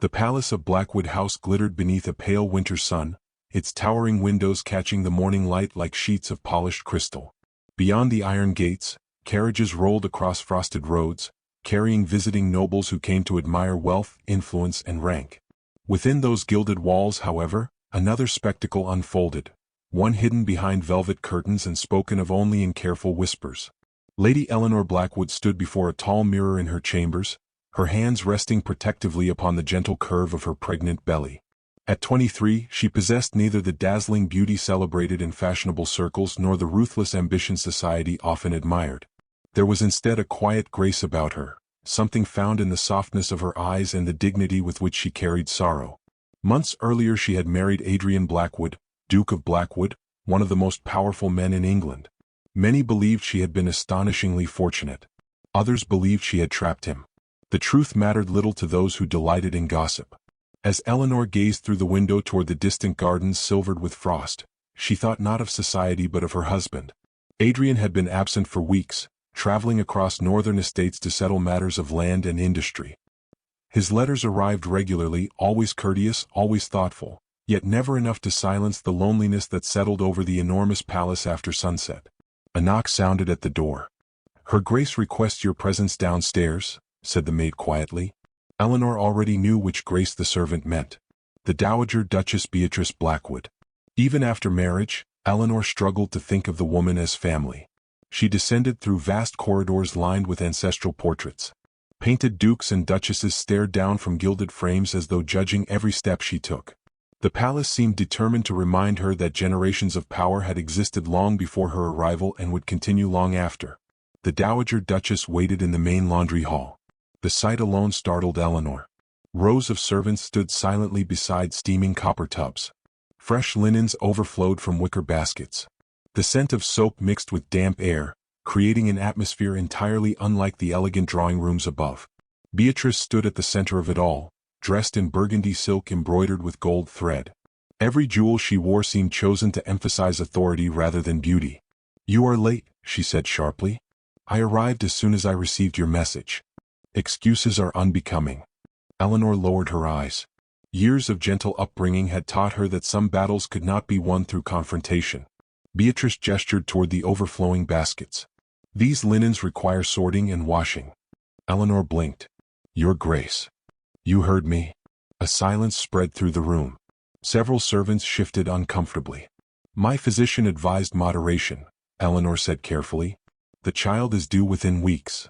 The palace of Blackwood House glittered beneath a pale winter sun, its towering windows catching the morning light like sheets of polished crystal. Beyond the iron gates, carriages rolled across frosted roads, carrying visiting nobles who came to admire wealth, influence, and rank. Within those gilded walls, however, another spectacle unfolded, one hidden behind velvet curtains and spoken of only in careful whispers. Lady Eleanor Blackwood stood before a tall mirror in her chambers, her hands resting protectively upon the gentle curve of her pregnant belly. At 23, she possessed neither the dazzling beauty celebrated in fashionable circles nor the ruthless ambition society often admired. There was instead a quiet grace about her, something found in the softness of her eyes and the dignity with which she carried sorrow. Months earlier she had married Adrian Blackwood, Duke of Blackwood, one of the most powerful men in England. Many believed she had been astonishingly fortunate. Others believed she had trapped him. The truth mattered little to those who delighted in gossip. As Eleanor gazed through the window toward the distant gardens silvered with frost, she thought not of society but of her husband. Adrian had been absent for weeks, traveling across northern estates to settle matters of land and industry. His letters arrived regularly, always courteous, always thoughtful, yet never enough to silence the loneliness that settled over the enormous palace after sunset. A knock sounded at the door. "Her Grace requests your presence downstairs," said the maid quietly. Eleanor already knew which Grace the servant meant. The Dowager Duchess Beatrice Blackwood. Even after marriage, Eleanor struggled to think of the woman as family. She descended through vast corridors lined with ancestral portraits. Painted dukes and duchesses stared down from gilded frames as though judging every step she took. The palace seemed determined to remind her that generations of power had existed long before her arrival and would continue long after. The Dowager Duchess waited in the main laundry hall. The sight alone startled Eleanor. Rows of servants stood silently beside steaming copper tubs. Fresh linens overflowed from wicker baskets. The scent of soap mixed with damp air, creating an atmosphere entirely unlike the elegant drawing rooms above. Beatrice stood at the center of it all, dressed in burgundy silk embroidered with gold thread. Every jewel she wore seemed chosen to emphasize authority rather than beauty. "You are late," she said sharply. "I arrived as soon as I received your message." "Excuses are unbecoming." Eleanor lowered her eyes. Years of gentle upbringing had taught her that some battles could not be won through confrontation. Beatrice gestured toward the overflowing baskets. "These linens require sorting and washing." Eleanor blinked. "Your Grace." "You heard me." A silence spread through the room. Several servants shifted uncomfortably. "My physician advised moderation," Eleanor said carefully. "The child is due within weeks."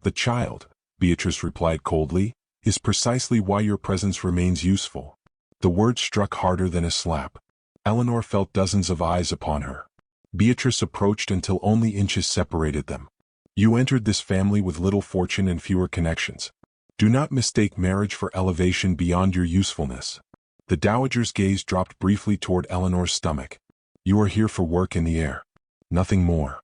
"The child," Beatrice replied coldly, "is precisely why your presence remains useful." The word struck harder than a slap. Eleanor felt dozens of eyes upon her. Beatrice approached until only inches separated them. "You entered this family with little fortune and fewer connections. Do not mistake marriage for elevation beyond your usefulness." The dowager's gaze dropped briefly toward Eleanor's stomach. "You are here for work in the air. Nothing more."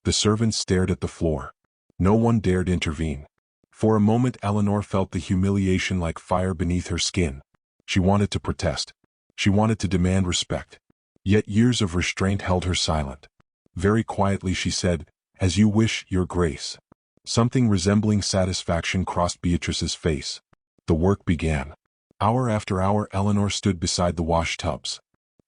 The servants stared at the floor. No one dared intervene. For a moment Eleanor felt the humiliation like fire beneath her skin. She wanted to protest. She wanted to demand respect. Yet years of restraint held her silent. Very quietly she said, "As you wish, Your Grace." Something resembling satisfaction crossed Beatrice's face. The work began. Hour after hour Eleanor stood beside the wash tubs.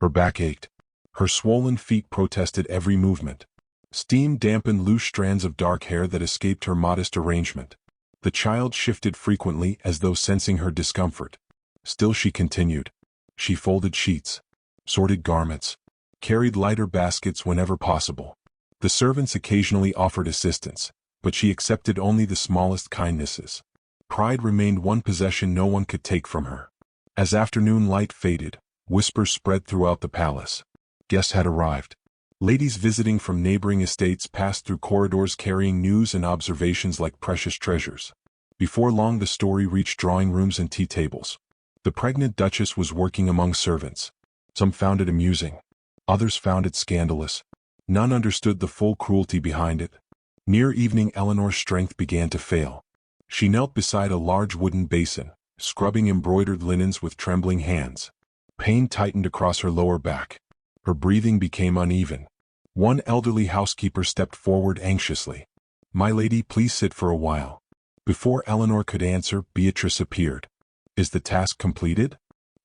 Her back ached. Her swollen feet protested every movement. Steam dampened loose strands of dark hair that escaped her modest arrangement. The child shifted frequently as though sensing her discomfort. Still she continued. She folded sheets, sorted garments, carried lighter baskets whenever possible. The servants occasionally offered assistance, but she accepted only the smallest kindnesses. Pride remained one possession no one could take from her. As afternoon light faded, whispers spread throughout the palace. Guests had arrived. Ladies visiting from neighboring estates passed through corridors carrying news and observations like precious treasures. Before long the story reached drawing rooms and tea tables. The pregnant duchess was working among servants. Some found it amusing. Others found it scandalous. None understood the full cruelty behind it. Near evening Eleanor's strength began to fail. She knelt beside a large wooden basin, scrubbing embroidered linens with trembling hands. Pain tightened across her lower back. Her breathing became uneven. One elderly housekeeper stepped forward anxiously. "My lady, please sit for a while." Before Eleanor could answer, Beatrice appeared. Is the task completed?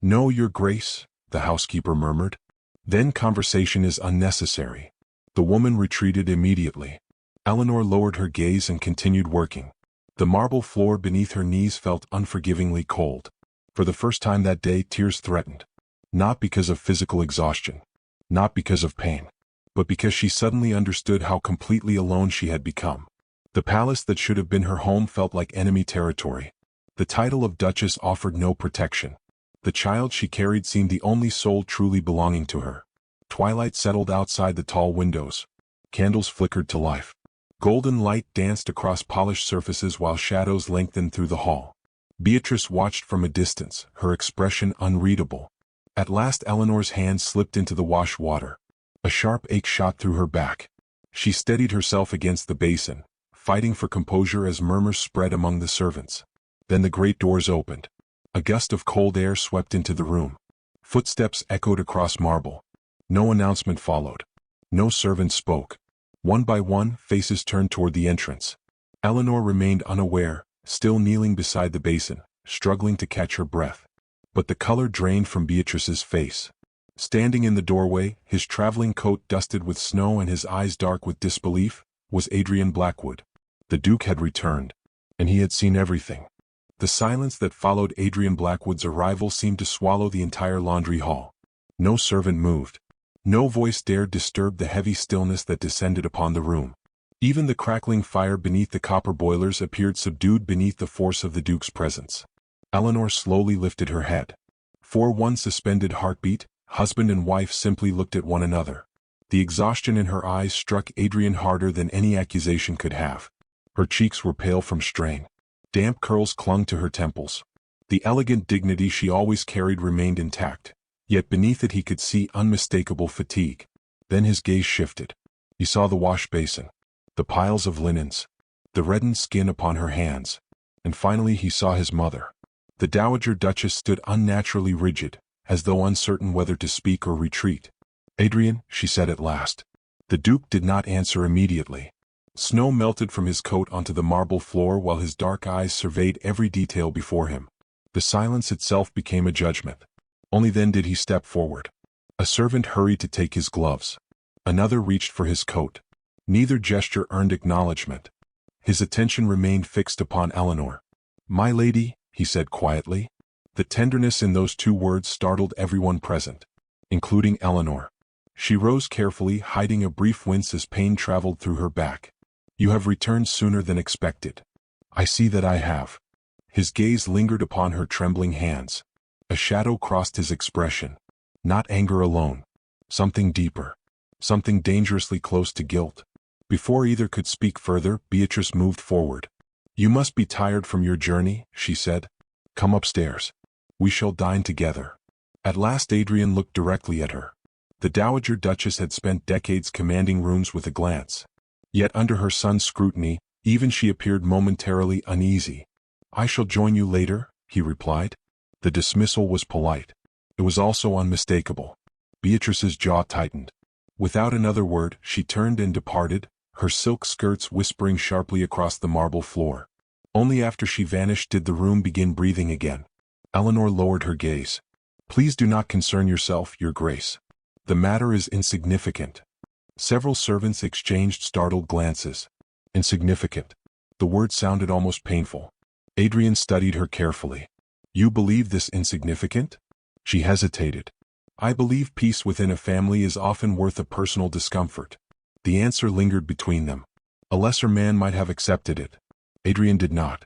No, your grace, the housekeeper murmured. Then conversation is unnecessary. The woman retreated immediately. Eleanor lowered her gaze and continued working. The marble floor beneath her knees felt unforgivingly cold. For the first time that day, tears threatened. Not because of physical exhaustion. Not because of pain. But because she suddenly understood how completely alone she had become. The palace that should have been her home felt like enemy territory. The title of Duchess offered no protection. The child she carried seemed the only soul truly belonging to her. Twilight settled outside the tall windows. Candles flickered to life. Golden light danced across polished surfaces while shadows lengthened through the hall. Beatrice watched from a distance, her expression unreadable. At last Eleanor's hand slipped into the wash water. A sharp ache shot through her back. She steadied herself against the basin, fighting for composure as murmurs spread among the servants. Then the great doors opened. A gust of cold air swept into the room. Footsteps echoed across marble. No announcement followed. No servant spoke. One by one, faces turned toward the entrance. Eleanor remained unaware, still kneeling beside the basin, struggling to catch her breath. But the color drained from Beatrice's face. Standing in the doorway, his traveling coat dusted with snow and his eyes dark with disbelief, was Adrian Blackwood. The Duke had returned, and he had seen everything. The silence that followed Adrian Blackwood's arrival seemed to swallow the entire laundry hall. No servant moved. No voice dared disturb the heavy stillness that descended upon the room. Even the crackling fire beneath the copper boilers appeared subdued beneath the force of the Duke's presence. Eleanor slowly lifted her head. For one suspended heartbeat, husband and wife simply looked at one another. The exhaustion in her eyes struck Adrian harder than any accusation could have. Her cheeks were pale from strain. Damp curls clung to her temples. The elegant dignity she always carried remained intact. Yet beneath it he could see unmistakable fatigue. Then his gaze shifted. He saw the wash basin, the piles of linens, the reddened skin upon her hands, and finally he saw his mother. The Dowager Duchess stood unnaturally rigid, as though uncertain whether to speak or retreat. "Adrian," she said at last. The Duke did not answer immediately. Snow melted from his coat onto the marble floor while his dark eyes surveyed every detail before him. The silence itself became a judgment. Only then did he step forward. A servant hurried to take his gloves. Another reached for his coat. Neither gesture earned acknowledgement. His attention remained fixed upon Eleanor. "My lady," he said quietly. The tenderness in those two words startled everyone present, including Eleanor. She rose carefully, hiding a brief wince as pain traveled through her back. "You have returned sooner than expected." "I see that I have." His gaze lingered upon her trembling hands. A shadow crossed his expression. Not anger alone. Something deeper. Something dangerously close to guilt. Before either could speak further, Beatrice moved forward. "You must be tired from your journey," she said. "Come upstairs. We shall dine together." At last Adrian looked directly at her. The Dowager Duchess had spent decades commanding rooms with a glance. Yet under her son's scrutiny, even she appeared momentarily uneasy. "I shall join you later," he replied. The dismissal was polite. It was also unmistakable. Beatrice's jaw tightened. Without another word, she turned and departed, her silk skirts whispering sharply across the marble floor. Only after she vanished did the room begin breathing again. Eleanor lowered her gaze. "Please do not concern yourself, your grace. The matter is insignificant." Several servants exchanged startled glances. Insignificant. The word sounded almost painful. Adrian studied her carefully. "You believe this insignificant?" She hesitated. "I believe peace within a family is often worth a personal discomfort." The answer lingered between them. A lesser man might have accepted it. Adrian did not.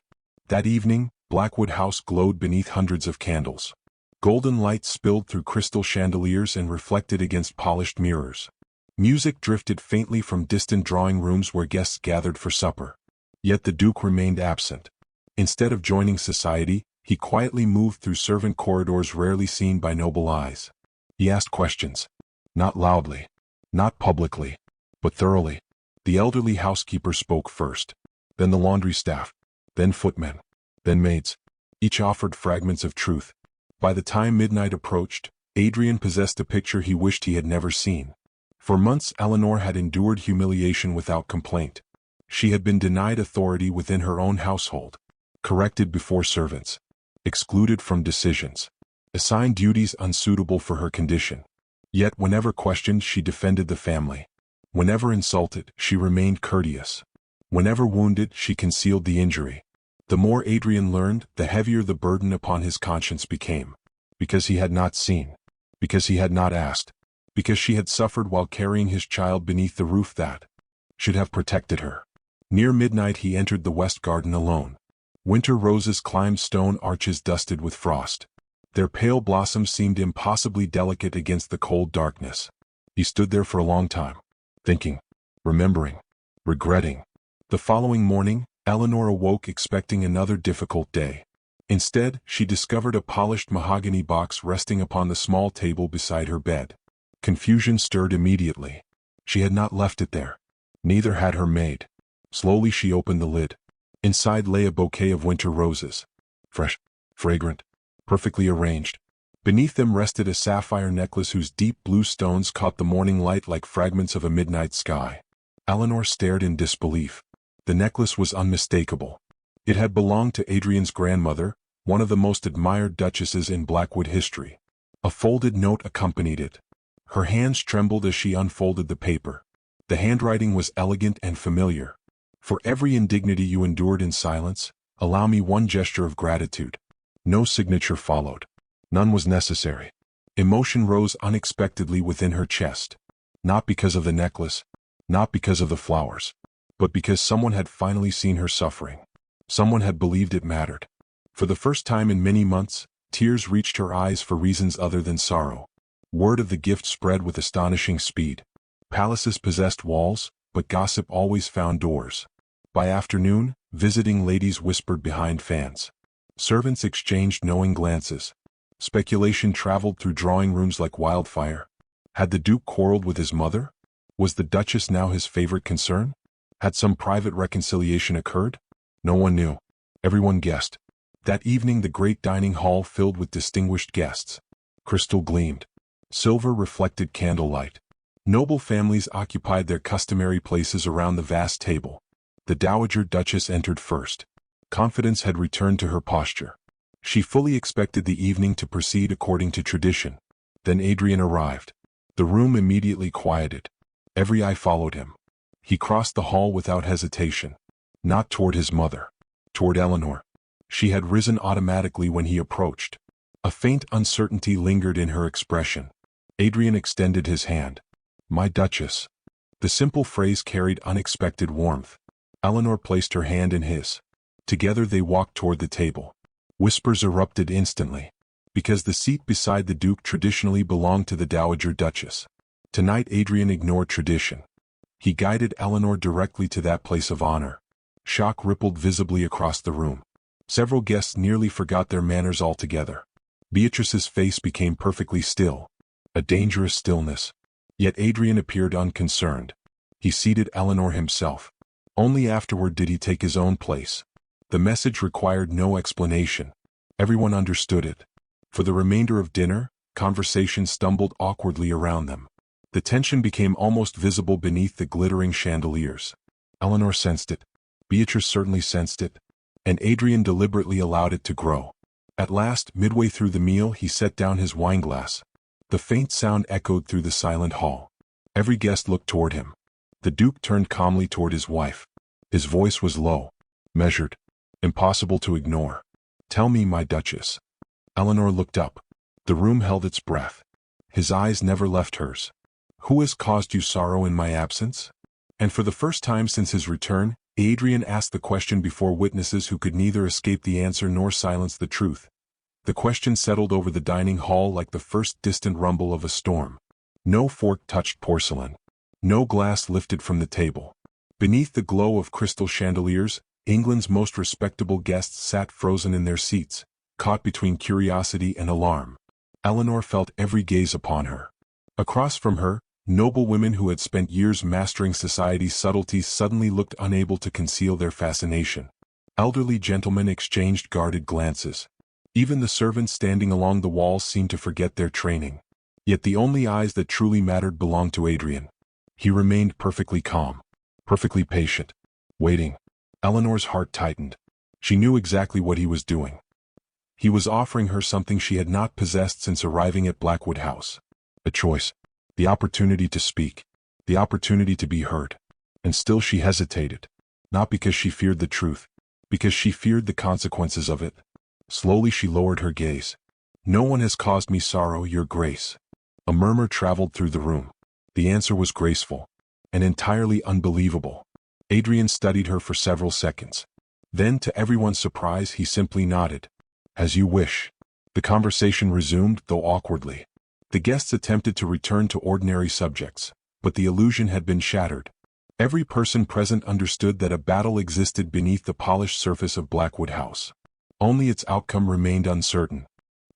That evening, Blackwood House glowed beneath hundreds of candles. Golden light spilled through crystal chandeliers and reflected against polished mirrors. Music drifted faintly from distant drawing rooms where guests gathered for supper. Yet the Duke remained absent. Instead of joining society, he quietly moved through servant corridors rarely seen by noble eyes. He asked questions. Not loudly. Not publicly. But thoroughly. The elderly housekeeper spoke first. Then the laundry staff. Then footmen. Then maids. Each offered fragments of truth. By the time midnight approached, Adrian possessed a picture he wished he had never seen. For months Eleanor had endured humiliation without complaint. She had been denied authority within her own household. Corrected before servants. excluded from decisions, assigned duties unsuitable for her condition. Yet whenever questioned, she defended the family. Whenever insulted, she remained courteous. Whenever wounded, she concealed the injury. The more Adrian learned, the heavier the burden upon his conscience became. Because he had not seen. Because he had not asked. Because she had suffered while carrying his child beneath the roof that should have protected her. Near midnight he entered the west garden alone. Winter roses climbed stone arches dusted with frost. Their pale blossoms seemed impossibly delicate against the cold darkness. He stood there for a long time, thinking, remembering, regretting. The following morning, Eleanor awoke expecting another difficult day. Instead, she discovered a polished mahogany box resting upon the small table beside her bed. Confusion stirred immediately. She had not left it there. Neither had her maid. Slowly she opened the lid. Inside lay a bouquet of winter roses. Fresh, fragrant, perfectly arranged. Beneath them rested a sapphire necklace whose deep blue stones caught the morning light like fragments of a midnight sky. Eleanor stared in disbelief. The necklace was unmistakable. It had belonged to Adrian's grandmother, one of the most admired duchesses in Blackwood history. A folded note accompanied it. Her hands trembled as she unfolded the paper. The handwriting was elegant and familiar. For every indignity you endured in silence, allow me one gesture of gratitude. No signature followed. None was necessary. Emotion rose unexpectedly within her chest. Not because of the necklace, not because of the flowers, but because someone had finally seen her suffering. Someone had believed it mattered. For the first time in many months, tears reached her eyes for reasons other than sorrow. Word of the gift spread with astonishing speed. Palaces possessed walls, but gossip always found doors. By afternoon, visiting ladies whispered behind fans. Servants exchanged knowing glances. Speculation traveled through drawing rooms like wildfire. Had the Duke quarreled with his mother? Was the Duchess now his favorite concern? Had some private reconciliation occurred? No one knew. Everyone guessed. That evening the great dining hall filled with distinguished guests. Crystal gleamed. Silver reflected candlelight. Noble families occupied their customary places around the vast table. The Dowager Duchess entered first. Confidence had returned to her posture. She fully expected the evening to proceed according to tradition. Then Adrian arrived. The room immediately quieted. Every eye followed him. He crossed the hall without hesitation. Not toward his mother. Toward Eleanor. She had risen automatically when he approached. A faint uncertainty lingered in her expression. Adrian extended his hand. My Duchess. The simple phrase carried unexpected warmth. Eleanor placed her hand in his. Together they walked toward the table. Whispers erupted instantly. Because the seat beside the Duke traditionally belonged to the Dowager Duchess. Tonight Adrian ignored tradition. He guided Eleanor directly to that place of honor. Shock rippled visibly across the room. Several guests nearly forgot their manners altogether. Beatrice's face became perfectly still. A dangerous stillness. Yet Adrian appeared unconcerned. He seated Eleanor himself. Only afterward did he take his own place. The message required no explanation. Everyone understood it. For the remainder of dinner, conversation stumbled awkwardly around them. The tension became almost visible beneath the glittering chandeliers. Eleanor sensed it. Beatrice certainly sensed it. And Adrian deliberately allowed it to grow. At last, midway through the meal, he set down his wineglass. The faint sound echoed through the silent hall. Every guest looked toward him. The Duke turned calmly toward his wife. His voice was low, measured, impossible to ignore. Tell me, my Duchess. Eleanor looked up. The room held its breath. His eyes never left hers. Who has caused you sorrow in my absence? And for the first time since his return, Adrian asked the question before witnesses who could neither escape the answer nor silence the truth. The question settled over the dining hall like the first distant rumble of a storm. No fork touched porcelain. No glass lifted from the table. Beneath the glow of crystal chandeliers, England's most respectable guests sat frozen in their seats, caught between curiosity and alarm. Eleanor felt every gaze upon her. Across from her, noble women who had spent years mastering society's subtleties suddenly looked unable to conceal their fascination. Elderly gentlemen exchanged guarded glances. Even the servants standing along the walls seemed to forget their training. Yet the only eyes that truly mattered belonged to Adrian. He remained perfectly calm, perfectly patient, waiting. Eleanor's heart tightened. She knew exactly what he was doing. He was offering her something she had not possessed since arriving at Blackwood House. A choice. The opportunity to speak. The opportunity to be heard. And still she hesitated. Not because she feared the truth. Because she feared the consequences of it. Slowly she lowered her gaze. "No one has caused me sorrow, Your Grace." A murmur traveled through the room. The answer was graceful. And entirely unbelievable. Adrian studied her for several seconds. Then, to everyone's surprise, he simply nodded. "As you wish." The conversation resumed, though awkwardly. The guests attempted to return to ordinary subjects, but the illusion had been shattered. Every person present understood that a battle existed beneath the polished surface of Blackwood House. Only its outcome remained uncertain.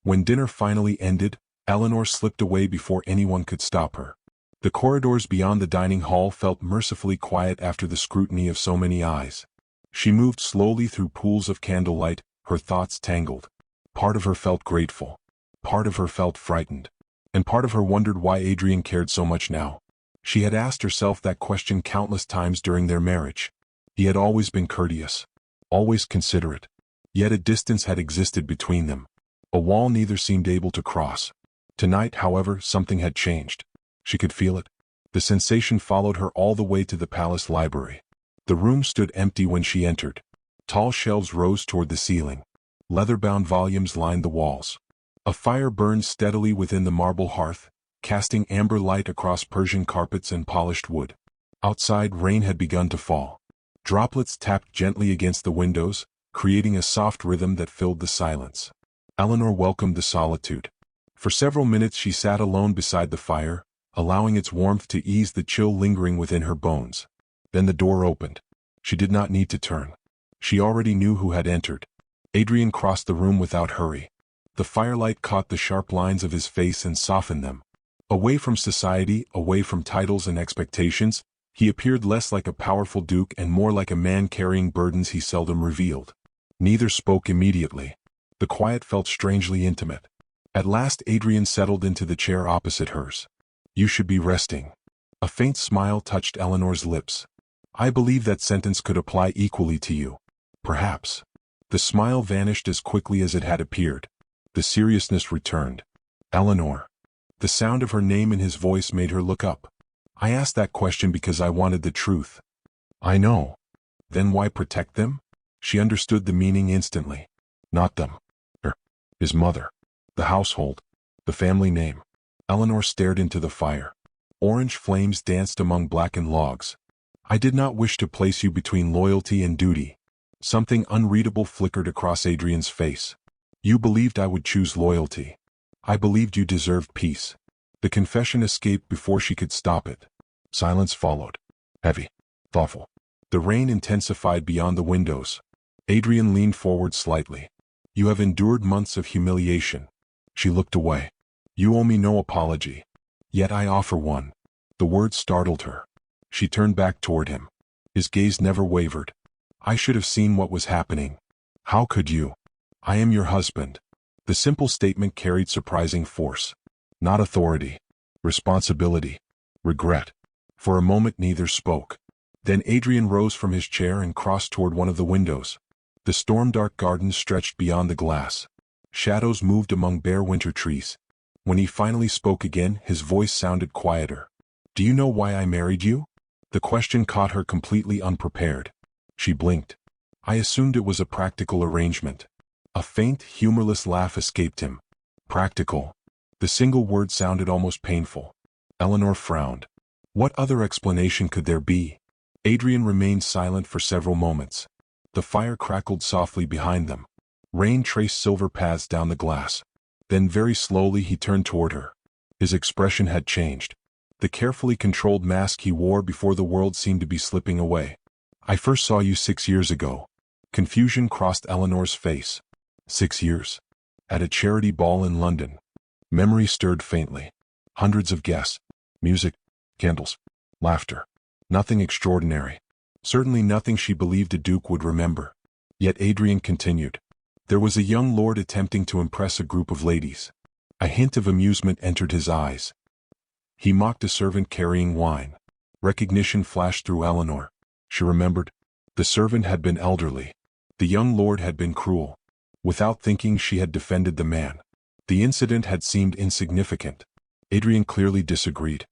When dinner finally ended, Eleanor slipped away before anyone could stop her. The corridors beyond the dining hall felt mercifully quiet after the scrutiny of so many eyes. She moved slowly through pools of candlelight, her thoughts tangled. Part of her felt grateful. Part of her felt frightened. And part of her wondered why Adrian cared so much now. She had asked herself that question countless times during their marriage. He had always been courteous. Always considerate. Yet a distance had existed between them. A wall neither seemed able to cross. Tonight, however, something had changed. She could feel it. The sensation followed her all the way to the palace library. The room stood empty when she entered. Tall shelves rose toward the ceiling. Leather-bound volumes lined the walls. A fire burned steadily within the marble hearth, casting amber light across Persian carpets and polished wood. Outside, rain had begun to fall. Droplets tapped gently against the windows, creating a soft rhythm that filled the silence. Eleanor welcomed the solitude. For several minutes she sat alone beside the fire, allowing its warmth to ease the chill lingering within her bones. Then the door opened. She did not need to turn. She already knew who had entered. Adrian crossed the room without hurry. The firelight caught the sharp lines of his face and softened them. Away from society, away from titles and expectations, he appeared less like a powerful duke and more like a man carrying burdens he seldom revealed. Neither spoke immediately. The quiet felt strangely intimate. At last Adrian settled into the chair opposite hers. "You should be resting." A faint smile touched Eleanor's lips. "I believe that sentence could apply equally to you." "Perhaps." The smile vanished as quickly as it had appeared. The seriousness returned. "Eleanor." The sound of her name in his voice made her look up. "I asked that question because I wanted the truth." "I know." "Then why protect them?" She understood the meaning instantly. Not them. His mother. The household. The family name. Eleanor stared into the fire. Orange flames danced among blackened logs. "I did not wish to place you between loyalty and duty." Something unreadable flickered across Adrian's face. "You believed I would choose loyalty. I believed you deserved peace." The confession escaped before she could stop it. Silence followed. Heavy. Thoughtful. The rain intensified beyond the windows. Adrian leaned forward slightly. "You have endured months of humiliation." She looked away. "You owe me no apology. Yet I offer one." The words startled her. She turned back toward him. His gaze never wavered. "I should have seen what was happening." "How could you?" "I am your husband." The simple statement carried surprising force. Not authority. Responsibility. Regret. For a moment neither spoke. Then Adrian rose from his chair and crossed toward one of the windows. The storm-dark garden stretched beyond the glass. Shadows moved among bare winter trees. When he finally spoke again, his voice sounded quieter. "Do you know why I married you?" The question caught her completely unprepared. She blinked. "I assumed it was a practical arrangement." A faint, humorless laugh escaped him. Practical. The single word sounded almost painful. Eleanor frowned. What other explanation could there be? Adrian remained silent for several moments. The fire crackled softly behind them. Rain traced silver paths down the glass. Then very slowly he turned toward her. His expression had changed. The carefully controlled mask he wore before the world seemed to be slipping away. "I first saw you 6 years ago." Confusion crossed Eleanor's face. 6 years. At a charity ball in London. Memory stirred faintly. Hundreds of guests. Music. Candles. Laughter. Nothing extraordinary. Certainly nothing she believed a duke would remember. Yet Adrian continued. There was a young lord attempting to impress a group of ladies. A hint of amusement entered his eyes. He mocked a servant carrying wine. Recognition flashed through Eleanor. She remembered. The servant had been elderly. The young lord had been cruel. Without thinking, she had defended the man. The incident had seemed insignificant. Adrian clearly disagreed.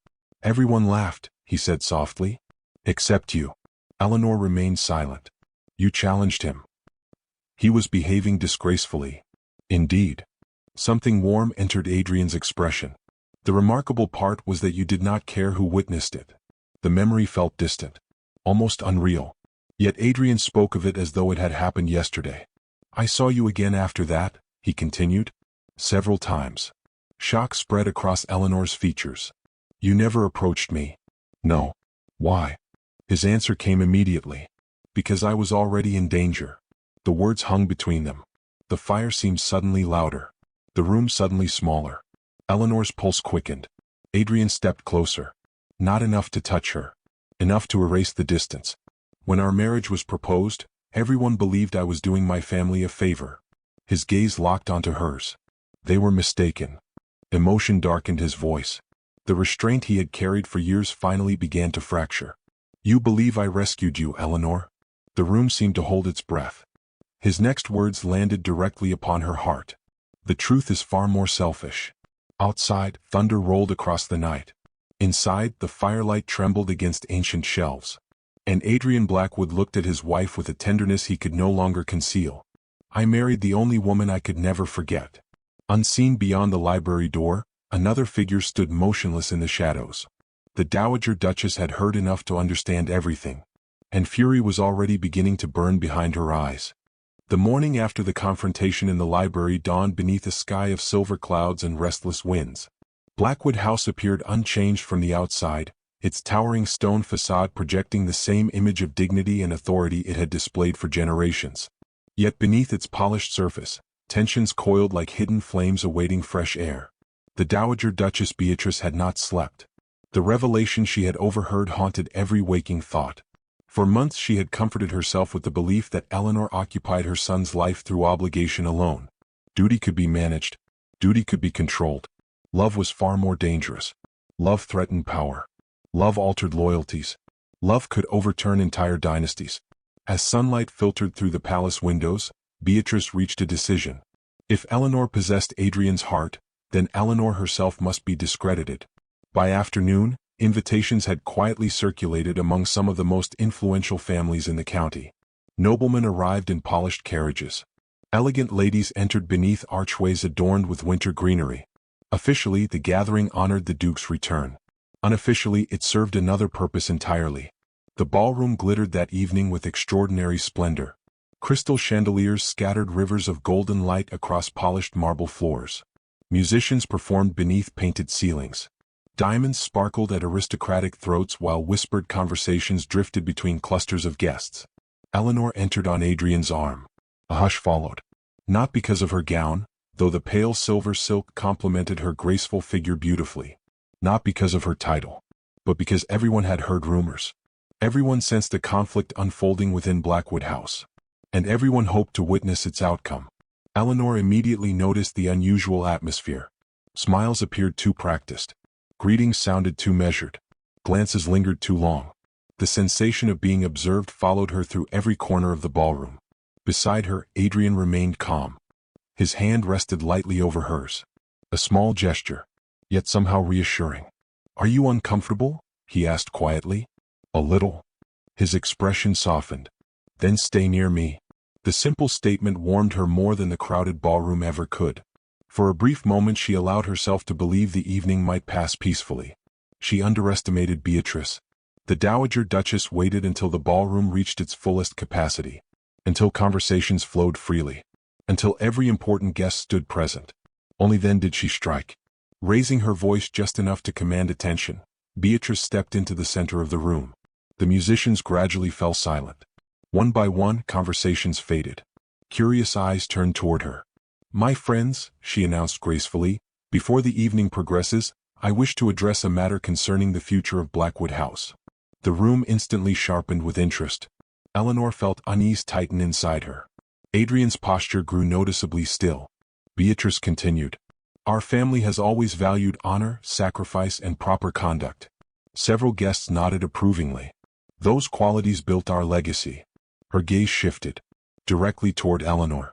Everyone laughed, he said softly. Except you. Eleanor remained silent. You challenged him. He was behaving disgracefully. Indeed. Something warm entered Adrian's expression. The remarkable part was that you did not care who witnessed it. The memory felt distant, almost unreal. Yet Adrian spoke of it as though it had happened yesterday. I saw you again after that, he continued. Several times. Shock spread across Eleanor's features. You never approached me. No. Why? His answer came immediately. Because I was already in danger. The words hung between them. The fire seemed suddenly louder. The room suddenly smaller. Eleanor's pulse quickened. Adrian stepped closer. Not enough to touch her. Enough to erase the distance. When our marriage was proposed, everyone believed I was doing my family a favor. His gaze locked onto hers. They were mistaken. Emotion darkened his voice. The restraint he had carried for years finally began to fracture. You believe I rescued you, Eleanor? The room seemed to hold its breath. His next words landed directly upon her heart. The truth is far more selfish. Outside, thunder rolled across the night. Inside, the firelight trembled against ancient shelves. And Adrian Blackwood looked at his wife with a tenderness he could no longer conceal. I married the only woman I could never forget. Unseen beyond the library door, another figure stood motionless in the shadows. The Dowager Duchess had heard enough to understand everything, and fury was already beginning to burn behind her eyes. The morning after the confrontation in the library dawned beneath a sky of silver clouds and restless winds. Blackwood House appeared unchanged from the outside, its towering stone facade projecting the same image of dignity and authority it had displayed for generations. Yet beneath its polished surface, tensions coiled like hidden flames awaiting fresh air. The Dowager Duchess Beatrice had not slept. The revelation she had overheard haunted every waking thought. For months she had comforted herself with the belief that Eleanor occupied her son's life through obligation alone. Duty could be managed. Duty could be controlled. Love was far more dangerous. Love threatened power. Love altered loyalties. Love could overturn entire dynasties. As sunlight filtered through the palace windows, Beatrice reached a decision. If Eleanor possessed Adrian's heart, then Eleanor herself must be discredited. By afternoon, invitations had quietly circulated among some of the most influential families in the county. Noblemen arrived in polished carriages. Elegant ladies entered beneath archways adorned with winter greenery. Officially, the gathering honored the Duke's return. Unofficially, it served another purpose entirely. The ballroom glittered that evening with extraordinary splendor. Crystal chandeliers scattered rivers of golden light across polished marble floors. Musicians performed beneath painted ceilings. Diamonds sparkled at aristocratic throats while whispered conversations drifted between clusters of guests. Eleanor entered on Adrian's arm. A hush followed. Not because of her gown, though the pale silver silk complemented her graceful figure beautifully. Not because of her title, but because everyone had heard rumors. Everyone sensed a conflict unfolding within Blackwood House. And everyone hoped to witness its outcome. Eleanor immediately noticed the unusual atmosphere. Smiles appeared too practiced. Greetings sounded too measured. Glances lingered too long. The sensation of being observed followed her through every corner of the ballroom. Beside her, Adrian remained calm. His hand rested lightly over hers. A small gesture, yet somehow reassuring. Are you uncomfortable? He asked quietly. A little. His expression softened. Then stay near me. The simple statement warmed her more than the crowded ballroom ever could. For a brief moment she allowed herself to believe the evening might pass peacefully. She underestimated Beatrice. The Dowager Duchess waited until the ballroom reached its fullest capacity. Until conversations flowed freely. Until every important guest stood present. Only then did she strike. Raising her voice just enough to command attention, Beatrice stepped into the center of the room. The musicians gradually fell silent. One by one, conversations faded. Curious eyes turned toward her. My friends, she announced gracefully, before the evening progresses, I wish to address a matter concerning the future of Blackwood House. The room instantly sharpened with interest. Eleanor felt unease tighten inside her. Adrian's posture grew noticeably still. Beatrice continued. Our family has always valued honor, sacrifice, and proper conduct. Several guests nodded approvingly. Those qualities built our legacy. Her gaze shifted, directly toward Eleanor.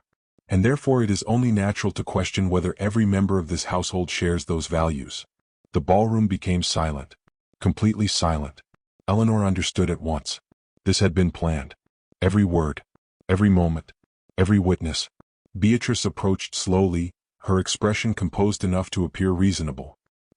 and therefore it is only natural to question whether every member of this household shares those values. The ballroom became silent. Completely silent. Eleanor understood at once. This had been planned. Every word, every moment, every witness. Beatrice approached slowly, her expression composed enough to appear reasonable.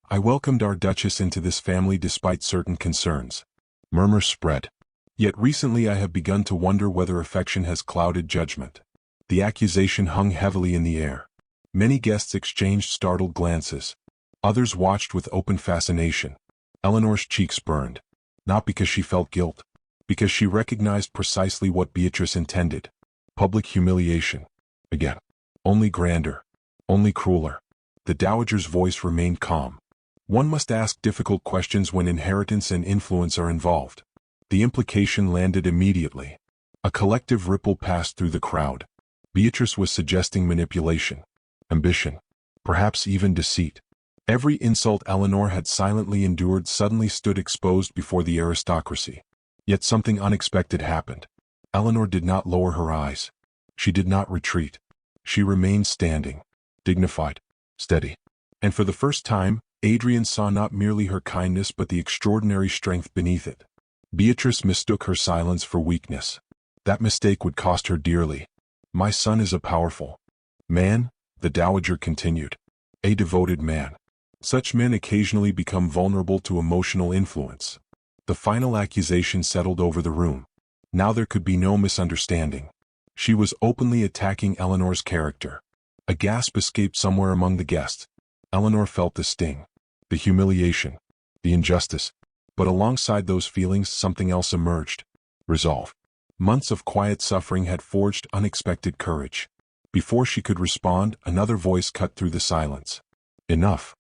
I welcomed our Duchess into this family despite certain concerns. Murmurs spread. Yet recently I have begun to wonder whether affection has clouded judgment. The accusation hung heavily in the air. Many guests exchanged startled glances. Others watched with open fascination. Eleanor's cheeks burned. Not because she felt guilt. Because she recognized precisely what Beatrice intended. Public humiliation. Again. Only grander. Only crueler. The dowager's voice remained calm. One must ask difficult questions when inheritance and influence are involved. The implication landed immediately. A collective ripple passed through the crowd. Beatrice was suggesting manipulation, ambition, perhaps even deceit. Every insult Eleanor had silently endured suddenly stood exposed before the aristocracy. Yet something unexpected happened. Eleanor did not lower her eyes. She did not retreat. She remained standing, dignified, steady. And for the first time, Adrian saw not merely her kindness but the extraordinary strength beneath it. Beatrice mistook her silence for weakness. That mistake would cost her dearly. My son is a powerful man, the dowager continued. A devoted man. Such men occasionally become vulnerable to emotional influence. The final accusation settled over the room. Now there could be no misunderstanding. She was openly attacking Eleanor's character. A gasp escaped somewhere among the guests. Eleanor felt the sting, the humiliation, the injustice. But alongside those feelings something else emerged. Resolve. Months of quiet suffering had forged unexpected courage. Before she could respond, another voice cut through the silence. Enough.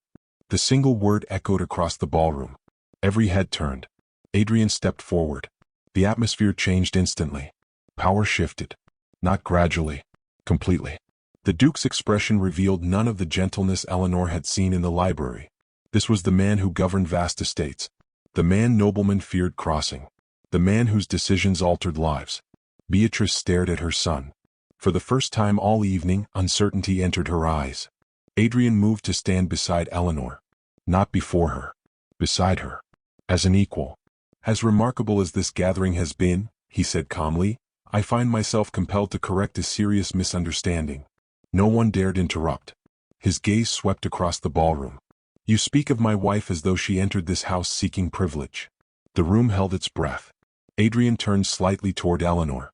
The single word echoed across the ballroom. Every head turned. Adrian stepped forward. The atmosphere changed instantly. Power shifted. Not gradually. Completely. The Duke's expression revealed none of the gentleness Eleanor had seen in the library. This was the man who governed vast estates. The man noblemen feared crossing. The man whose decisions altered lives. Beatrice stared at her son. For the first time all evening, uncertainty entered her eyes. Adrian moved to stand beside Eleanor. Not before her. Beside her. As an equal. As remarkable as this gathering has been, he said calmly, I find myself compelled to correct a serious misunderstanding. No one dared interrupt. His gaze swept across the ballroom. You speak of my wife as though she entered this house seeking privilege. The room held its breath. Adrian turned slightly toward Eleanor.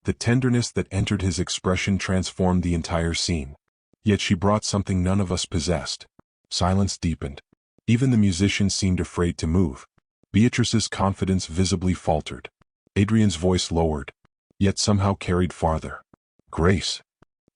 The tenderness that entered his expression transformed the entire scene. Yet she brought something none of us possessed. Silence deepened. Even the musicians seemed afraid to move. Beatrice's confidence visibly faltered. Adrian's voice lowered, yet somehow carried farther. Grace.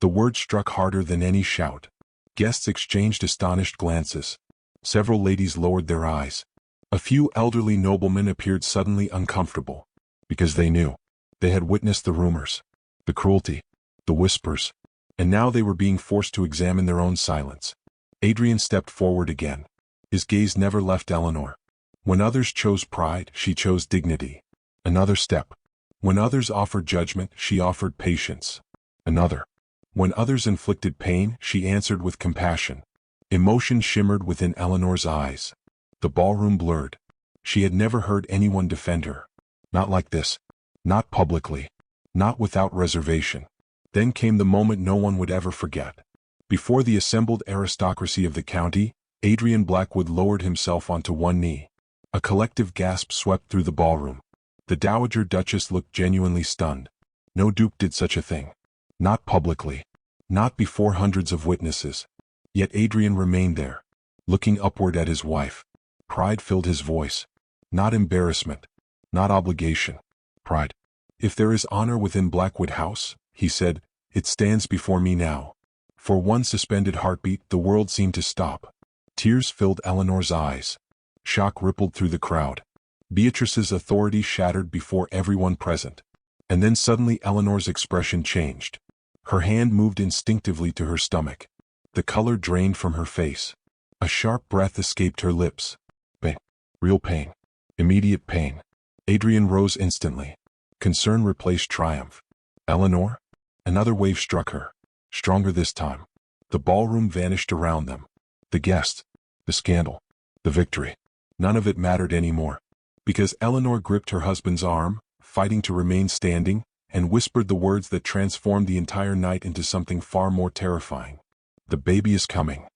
The word struck harder than any shout. Guests exchanged astonished glances. Several ladies lowered their eyes. A few elderly noblemen appeared suddenly uncomfortable. Because they knew. They had witnessed the rumors, the cruelty, the whispers, and now they were being forced to examine their own silence. Adrian stepped forward again. His gaze never left Eleanor. When others chose pride, she chose dignity. Another step. When others offered judgment, she offered patience. Another. When others inflicted pain, she answered with compassion. Emotion shimmered within Eleanor's eyes. The ballroom blurred. She had never heard anyone defend her. Not like this. Not publicly. Not without reservation. Then came the moment no one would ever forget. Before the assembled aristocracy of the county, Adrian Blackwood lowered himself onto one knee. A collective gasp swept through the ballroom. The Dowager Duchess looked genuinely stunned. No duke did such a thing. Not publicly. Not before hundreds of witnesses. Yet Adrian remained there, looking upward at his wife. Pride filled his voice. Not embarrassment. Not obligation. Pride. If there is honor within Blackwood House, he said, it stands before me now. For one suspended heartbeat, the world seemed to stop. Tears filled Eleanor's eyes. Shock rippled through the crowd. Beatrice's authority shattered before everyone present. And then suddenly Eleanor's expression changed. Her hand moved instinctively to her stomach. The color drained from her face. A sharp breath escaped her lips. Pain. Real pain. Immediate pain. Adrian rose instantly. Concern replaced triumph. Eleanor? Another wave struck her. stronger this time. The ballroom vanished around them. The guests, the scandal, the victory. None of it mattered anymore. Because Eleanor gripped her husband's arm, fighting to remain standing, and whispered the words that transformed the entire night into something far more terrifying. The baby is coming.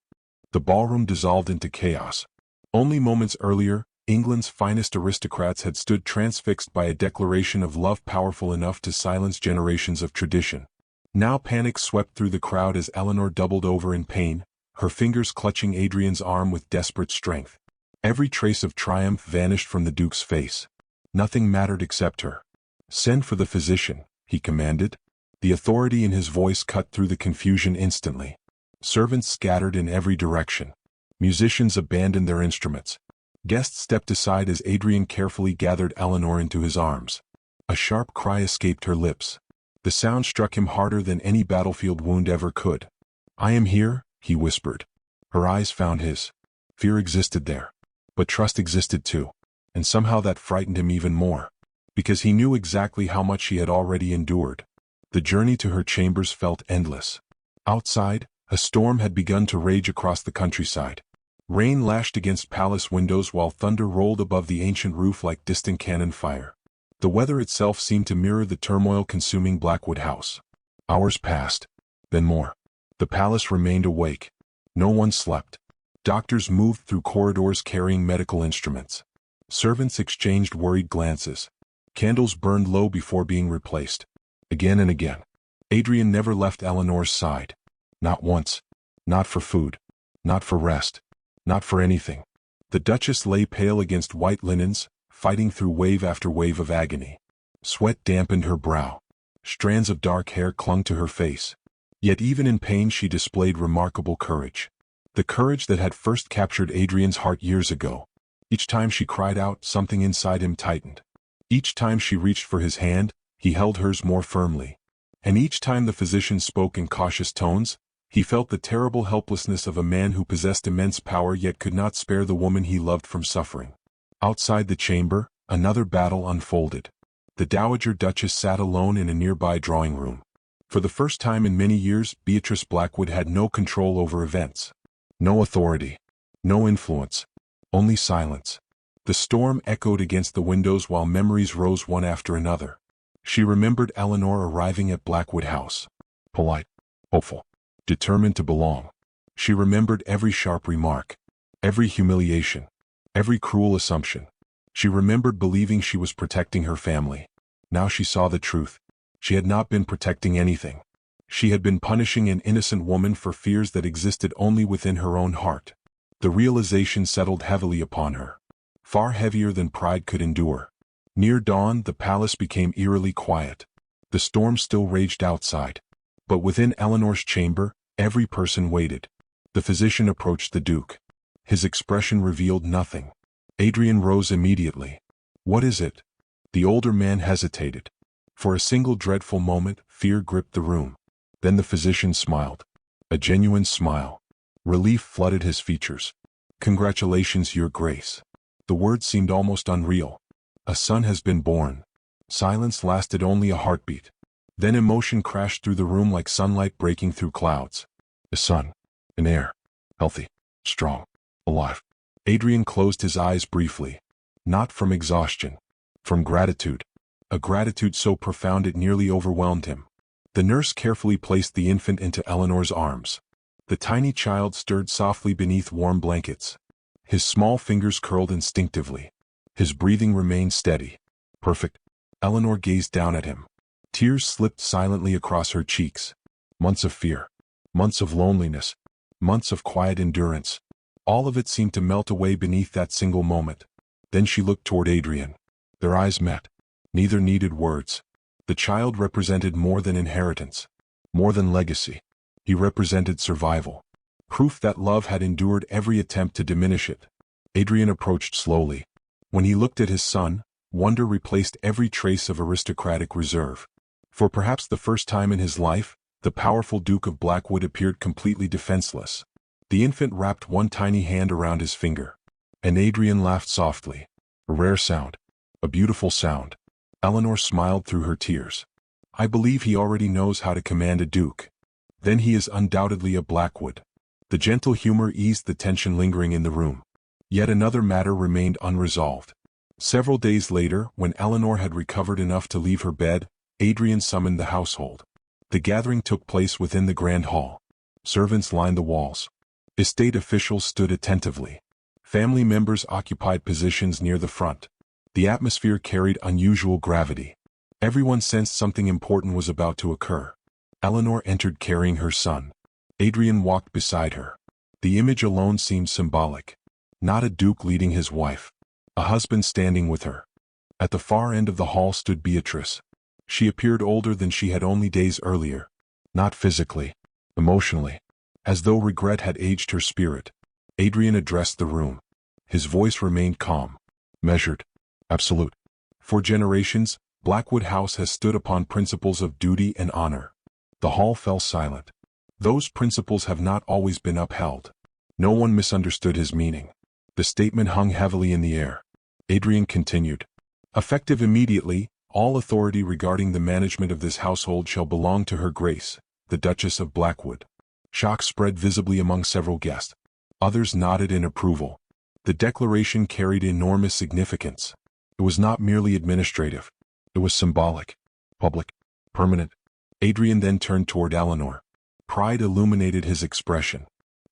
The ballroom dissolved into chaos. Only moments earlier, England's finest aristocrats had stood transfixed by a declaration of love powerful enough to silence generations of tradition. Now panic swept through the crowd as Eleanor doubled over in pain, her fingers clutching Adrian's arm with desperate strength. Every trace of triumph vanished from the Duke's face. Nothing mattered except her. "Send for the physician," he commanded. The authority in his voice cut through the confusion instantly. Servants scattered in every direction. Musicians abandoned their instruments. Guests stepped aside as Adrian carefully gathered Eleanor into his arms. A sharp cry escaped her lips. The sound struck him harder than any battlefield wound ever could. "I am here," he whispered. Her eyes found his. Fear existed there. But trust existed too. And somehow that frightened him even more. Because he knew exactly how much she had already endured. The journey to her chambers felt endless. Outside, a storm had begun to rage across the countryside. Rain lashed against palace windows while thunder rolled above the ancient roof like distant cannon fire. The weather itself seemed to mirror the turmoil consuming Blackwood House. Hours passed. Then more. The palace remained awake. No one slept. Doctors moved through corridors carrying medical instruments. Servants exchanged worried glances. Candles burned low before being replaced. Again and again. Adrian never left Eleanor's side. Not once. Not for food. Not for rest. Not for anything. The Duchess lay pale against white linens, fighting through wave after wave of agony. Sweat dampened her brow. Strands of dark hair clung to her face. Yet even in pain she displayed remarkable courage. The courage that had first captured Adrian's heart years ago. Each time she cried out, something inside him tightened. Each time she reached for his hand, he held hers more firmly. And each time the physician spoke in cautious tones, he felt the terrible helplessness of a man who possessed immense power yet could not spare the woman he loved from suffering. Outside the chamber, another battle unfolded. The Dowager Duchess sat alone in a nearby drawing room. For the first time in many years, Beatrice Blackwood had no control over events. No authority. No influence. Only silence. The storm echoed against the windows while memories rose one after another. She remembered Eleanor arriving at Blackwood House. Polite. Hopeful. Determined to belong. She remembered every sharp remark. Every humiliation. Every cruel assumption. She remembered believing she was protecting her family. Now she saw the truth. She had not been protecting anything. She had been punishing an innocent woman for fears that existed only within her own heart. The realization settled heavily upon her. Far heavier than pride could endure. Near dawn, the palace became eerily quiet. The storm still raged outside. But within Eleanor's chamber, every person waited. The physician approached the Duke. His expression revealed nothing. Adrian rose immediately. "What is it?" The older man hesitated. For a single dreadful moment, fear gripped the room. Then the physician smiled. A genuine smile. Relief flooded his features. "Congratulations, Your Grace." The words seemed almost unreal. "A son has been born." Silence lasted only a heartbeat. Then emotion crashed through the room like sunlight breaking through clouds. A son. An heir. Healthy. Strong. Alive. Adrian closed his eyes briefly. Not from exhaustion. From gratitude. A gratitude so profound it nearly overwhelmed him. The nurse carefully placed the infant into Eleanor's arms. The tiny child stirred softly beneath warm blankets. His small fingers curled instinctively. His breathing remained steady. Perfect. Eleanor gazed down at him. Tears slipped silently across her cheeks. Months of fear. Months of loneliness. Months of quiet endurance. All of it seemed to melt away beneath that single moment. Then she looked toward Adrian. Their eyes met. Neither needed words. The child represented more than inheritance. More than legacy. He represented survival. Proof that love had endured every attempt to diminish it. Adrian approached slowly. When he looked at his son, wonder replaced every trace of aristocratic reserve. For perhaps the first time in his life, the powerful Duke of Blackwood appeared completely defenseless. The infant wrapped one tiny hand around his finger. And Adrian laughed softly. A rare sound. A beautiful sound. Eleanor smiled through her tears. "I believe he already knows how to command a duke." Then he is undoubtedly a Blackwood. The gentle humor eased the tension lingering in the room. Yet another matter remained unresolved. Several days later, when Eleanor had recovered enough to leave her bed, Adrian summoned the household. The gathering took place within the grand hall. Servants lined the walls. Estate officials stood attentively. Family members occupied positions near the front. The atmosphere carried unusual gravity. Everyone sensed something important was about to occur. Eleanor entered carrying her son. Adrian walked beside her. The image alone seemed symbolic. Not a duke leading his wife. A husband standing with her. At the far end of the hall stood Beatrice. She appeared older than she had only days earlier. Not physically, emotionally. As though regret had aged her spirit. Adrian addressed the room. His voice remained calm, measured, absolute. For generations, Blackwood House has stood upon principles of duty and honor. The hall fell silent. Those principles have not always been upheld. No one misunderstood his meaning. The statement hung heavily in the air. Adrian continued. Effective immediately, all authority regarding the management of this household shall belong to Her Grace, the Duchess of Blackwood. Shock spread visibly among several guests. Others nodded in approval. The declaration carried enormous significance. It was not merely administrative. It was symbolic, public, permanent. Adrian then turned toward Eleanor. Pride illuminated his expression.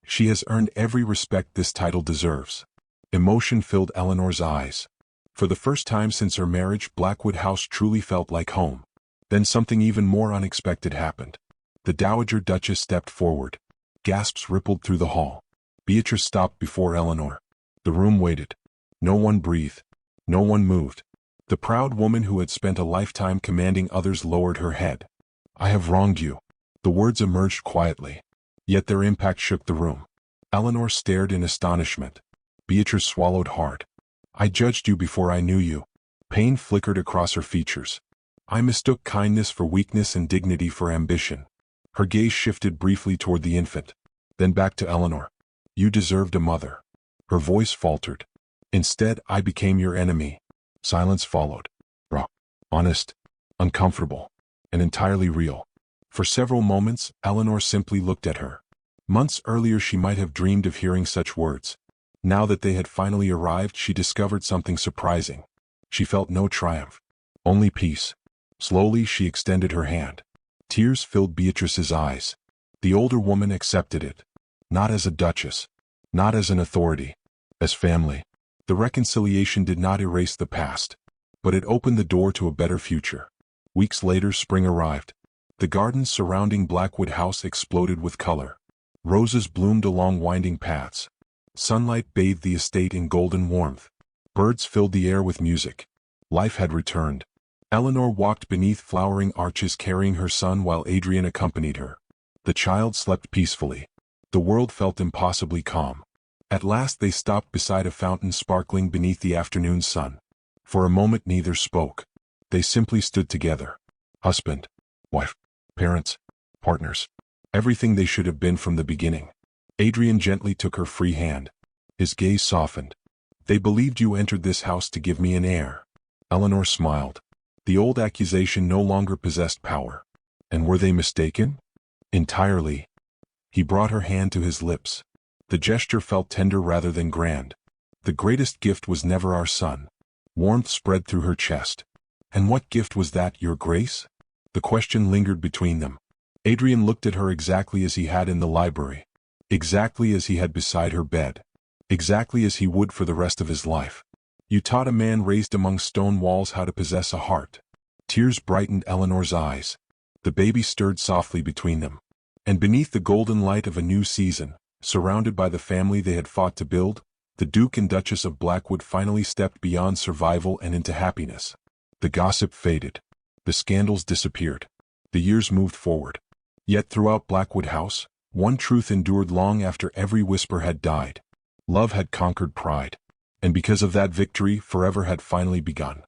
She has earned every respect this title deserves. Emotion filled Eleanor's eyes. For the first time since her marriage, Blackwood House truly felt like home. Then something even more unexpected happened. The Dowager Duchess stepped forward. Gasps rippled through the hall. Beatrice stopped before Eleanor. The room waited. No one breathed. No one moved. The proud woman who had spent a lifetime commanding others lowered her head. "I have wronged you." The words emerged quietly. Yet their impact shook the room. Eleanor stared in astonishment. Beatrice swallowed hard. "I judged you before I knew you." Pain flickered across her features. "I mistook kindness for weakness and dignity for ambition." Her gaze shifted briefly toward the infant. Then back to Eleanor. "You deserved a mother." Her voice faltered. "Instead, I became your enemy." Silence followed. Raw, honest, uncomfortable, and entirely real. For several moments, Eleanor simply looked at her. Months earlier she might have dreamed of hearing such words. Now that they had finally arrived, she discovered something surprising. She felt no triumph, only peace. Slowly she extended her hand. Tears filled Beatrice's eyes. The older woman accepted it. Not as a duchess. Not as an authority. As family. The reconciliation did not erase the past. But it opened the door to a better future. Weeks later spring arrived. The gardens surrounding Blackwood House exploded with color. Roses bloomed along winding paths. Sunlight bathed the estate in golden warmth. Birds filled the air with music. Life had returned. Eleanor walked beneath flowering arches carrying her son while Adrian accompanied her. The child slept peacefully. The world felt impossibly calm. At last they stopped beside a fountain sparkling beneath the afternoon sun. For a moment neither spoke. They simply stood together. Husband, wife, parents, partners. Everything they should have been from the beginning. Adrian gently took her free hand. His gaze softened. "They believed you entered this house to give me an heir." Eleanor smiled. The old accusation no longer possessed power. And were they mistaken? Entirely. He brought her hand to his lips. The gesture felt tender rather than grand. "The greatest gift was never our son." Warmth spread through her chest. "And what gift was that, Your Grace?" The question lingered between them. Adrian looked at her exactly as he had in the library. Exactly as he had beside her bed. Exactly as he would for the rest of his life. "You taught a man raised among stone walls how to possess a heart." Tears brightened Eleanor's eyes. The baby stirred softly between them. And beneath the golden light of a new season, surrounded by the family they had fought to build, the Duke and Duchess of Blackwood finally stepped beyond survival and into happiness. The gossip faded. The scandals disappeared. The years moved forward. Yet throughout Blackwood House, one truth endured long after every whisper had died. Love had conquered pride. And because of that victory, forever had finally begun.